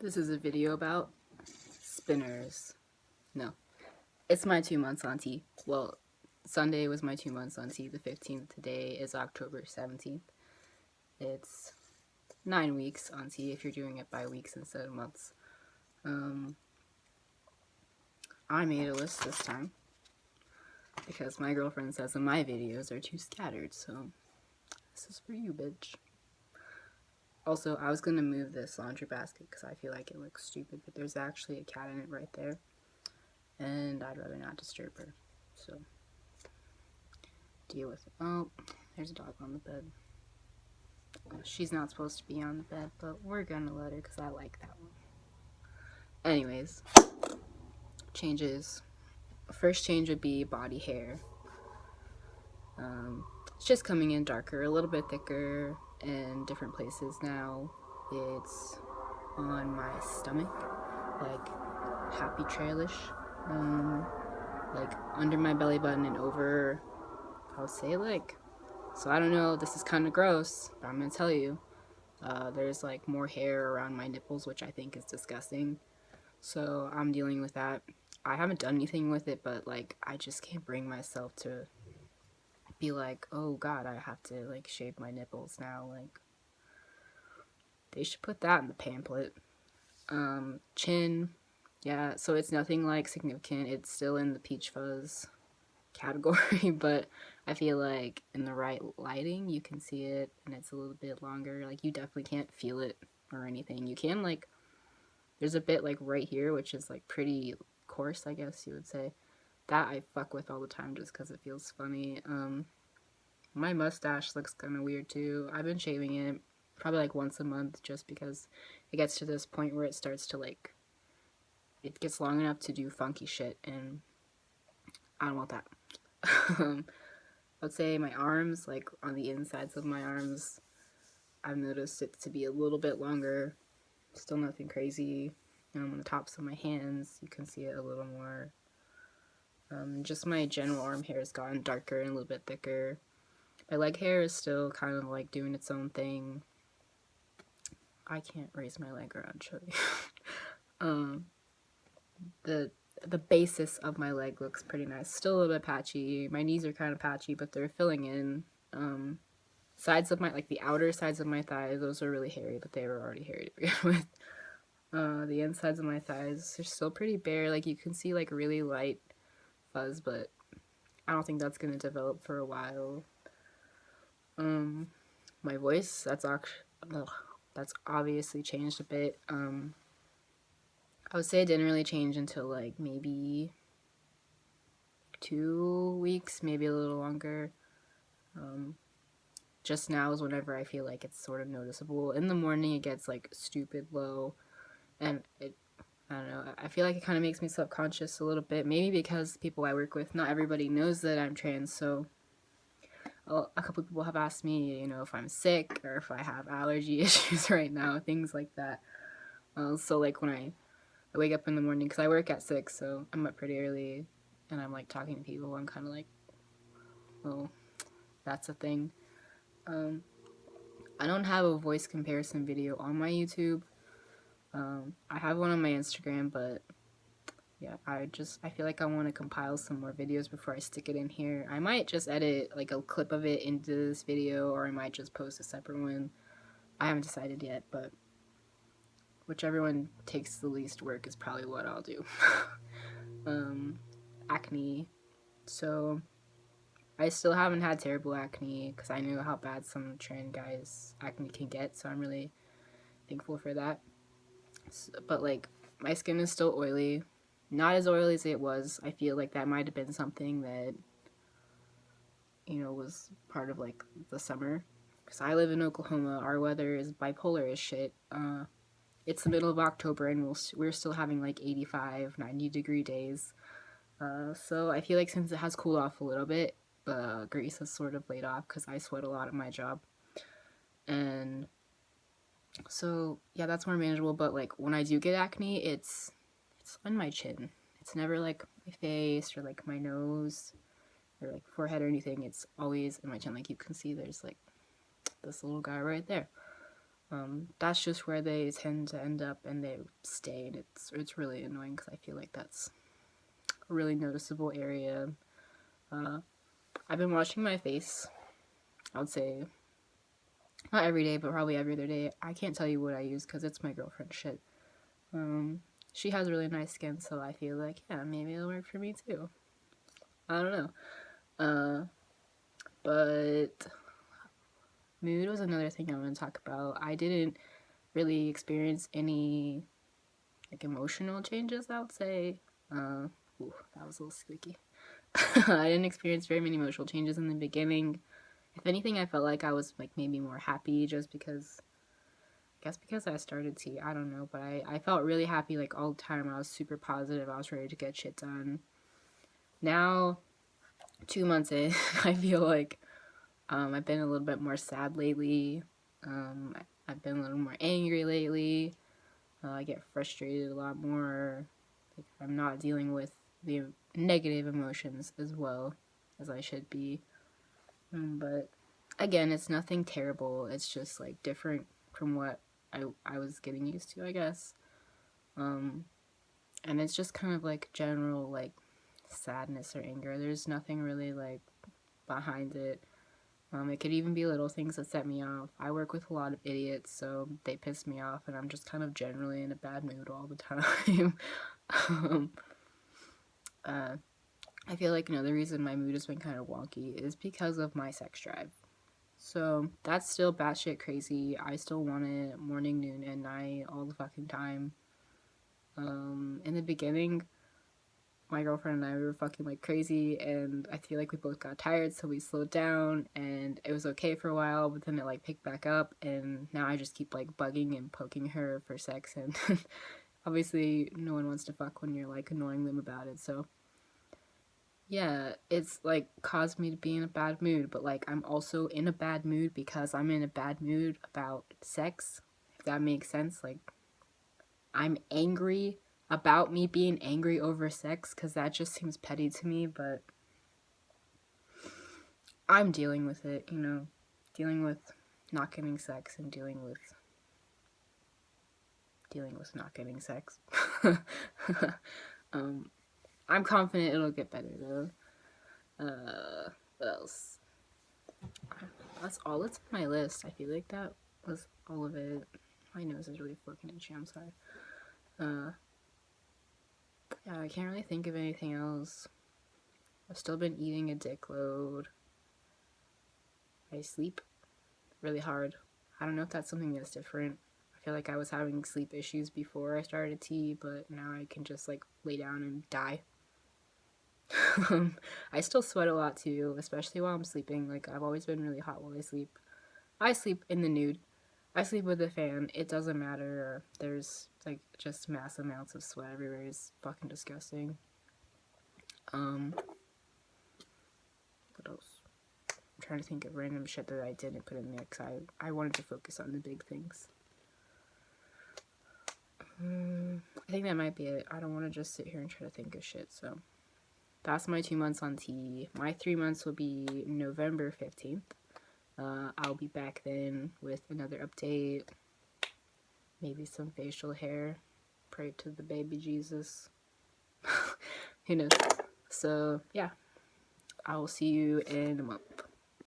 This is a video about spinners. No, it's my 2 months on T. Well, Sunday was my 2 months on T, the 15th. Today is October 17th. It's 9 weeks on T if you're doing it by weeks instead of months. I made a list this time because my girlfriend says that my videos are too scattered, so this is for you, bitch. Also, I was gonna move this laundry basket because I feel like it looks stupid, but there's actually a cat in it right there, and I'd rather not disturb her, so deal with it. Oh, there's a dog on the bed. She's not supposed to be on the bed, but we're gonna let her because I like that one. Anyways, changes. First change would be body hair. It's just coming in darker, a little bit thicker in different places now. It's on my stomach, like happy trailish, like under my belly button and over, I would say, like, so I don't know, this is kind of gross, but I'm gonna tell you, there's like more hair around my nipples, which I think is disgusting, so I'm dealing with that. I haven't done anything with it, but like I just can't bring myself to be like, oh god, I have to like shave my nipples now. Like, they should put that in the pamphlet. Chin, yeah, so it's nothing like significant. It's still in the peach fuzz category, but I feel like in the right lighting you can see it, and it's a little bit longer. Like, you definitely can't feel it or anything. You can, like, there's a bit like right here which is like pretty coarse, I guess you would say. That I fuck with all the time just because it feels funny. My mustache looks kind of weird too. I've been shaving it probably like once a month just because it gets to this point where it starts to like, it gets long enough to do funky shit, and I don't want that. I would say my arms, like on the insides of my arms, I've noticed it to be a little bit longer. Still nothing crazy. On the tops of my hands, you can see it a little more. Just my general arm hair has gotten darker and a little bit thicker. My leg hair is still kind of like doing its own thing. I can't raise my leg around, show you. The basis of my leg looks pretty nice. Still a little bit patchy. My knees are kind of patchy, but they're filling in. Sides of my, like the outer sides of my thighs, those are really hairy, but they were already hairy to begin with. The insides of my thighs are still pretty bare. Like, you can see like really light fuzz, but I don't think that's gonna develop for a while. My voice, that's obviously changed a bit. I would say it didn't really change until like maybe 2 weeks, maybe a little longer. Just now is whenever I feel like it's sort of noticeable. In the morning it gets like stupid low, and I don't know, I feel like it kind of makes me self-conscious a little bit, maybe because people I work with, not everybody knows that I'm trans, so a couple people have asked me, you know, if I'm sick or if I have allergy issues right now, things like that. So like when I wake up in the morning, because I work at 6, so I'm up pretty early, and I'm like talking to people, I'm kind of like, oh, that's a thing. I don't have a voice comparison video on my YouTube. I have one on my Instagram, but yeah, I feel like I want to compile some more videos before I stick it in here. I might just edit like a clip of it into this video, or I might just post a separate one. I haven't decided yet, but whichever one takes the least work is probably what I'll do. Acne. So I still haven't had terrible acne because I know how bad some trans guys' acne can get, so I'm really thankful for that. But like, my skin is still oily. Not as oily as it was. I feel like that might have been something that, you know, was part of like the summer. Because I live in Oklahoma. Our weather is bipolar as shit. It's the middle of October and we're still having like 85, 90 degree days. So I feel like since it has cooled off a little bit, the grease has sort of laid off because I sweat a lot at my job. And so yeah, that's more manageable. But like when I do get acne, it's on my chin. It's never like my face or like my nose or like forehead or anything. It's always in my chin. Like, you can see there's like this little guy right there. That's just where they tend to end up, and they stay, and it's really annoying because I feel like that's a really noticeable area. I've been washing my face, I would say, not every day, but probably every other day. I can't tell you what I use because it's my girlfriend's shit. She has really nice skin, so I feel like, yeah, maybe it'll work for me too. I don't know. But mood was another thing I want to talk about. I didn't really experience any like emotional changes, I would say. Ooh, that was a little squeaky. I didn't experience very many emotional changes in the beginning. If anything, I felt like I was like maybe more happy just because, I guess because I started tea. I don't know, but I felt really happy like all the time. I was super positive. I was ready to get shit done. Now, 2 months in, I feel like I've been a little bit more sad lately. I've been a little more angry lately. I get frustrated a lot more. Like, I'm not dealing with the negative emotions as well as I should be. But again, it's nothing terrible. It's just like different from what I was getting used to, I guess. And it's just kind of like general like sadness or anger. There's nothing really like behind it. It could even be little things that set me off. I work with a lot of idiots, so they piss me off, and I'm just kind of generally in a bad mood all the time. I feel like another reason my mood has been kind of wonky is because of my sex drive. So that's still batshit crazy. I still want it morning, noon, and night all the fucking time. In the beginning, my girlfriend and I, we were fucking like crazy, and I feel like we both got tired, so we slowed down, and it was okay for a while, but then it like picked back up, and now I just keep like bugging and poking her for sex, and obviously no one wants to fuck when you're like annoying them about it, so yeah, it's like caused me to be in a bad mood, but like I'm also in a bad mood because I'm in a bad mood about sex, if that makes sense. Like, I'm angry about me being angry over sex because that just seems petty to me, but I'm dealing with it, you know, dealing with not getting sex and dealing with not getting sex. I'm confident it'll get better though. What else? That's all that's on my list. I feel like that was all of it. My nose is really fucking itchy, I'm sorry. Yeah, I can't really think of anything else. I've still been eating a dick load. I sleep really hard. I don't know if that's something that's different. I feel like I was having sleep issues before I started tea, but now I can just like lay down and die. I still sweat a lot too, especially while I'm sleeping. Like, I've always been really hot while I sleep. I sleep in the nude. I sleep with a fan. It doesn't matter. There's like just mass amounts of sweat everywhere. It's fucking disgusting. What else? I'm trying to think of random shit that I didn't put in there because I wanted to focus on the big things. I think that might be it. I don't want to just sit here and try to think of shit, so that's my 2 months on tea. My 3 months will be November 15th. I'll be back then with another update. Maybe some facial hair. Pray to the baby Jesus. Who knows? So, yeah. I will see you in a month.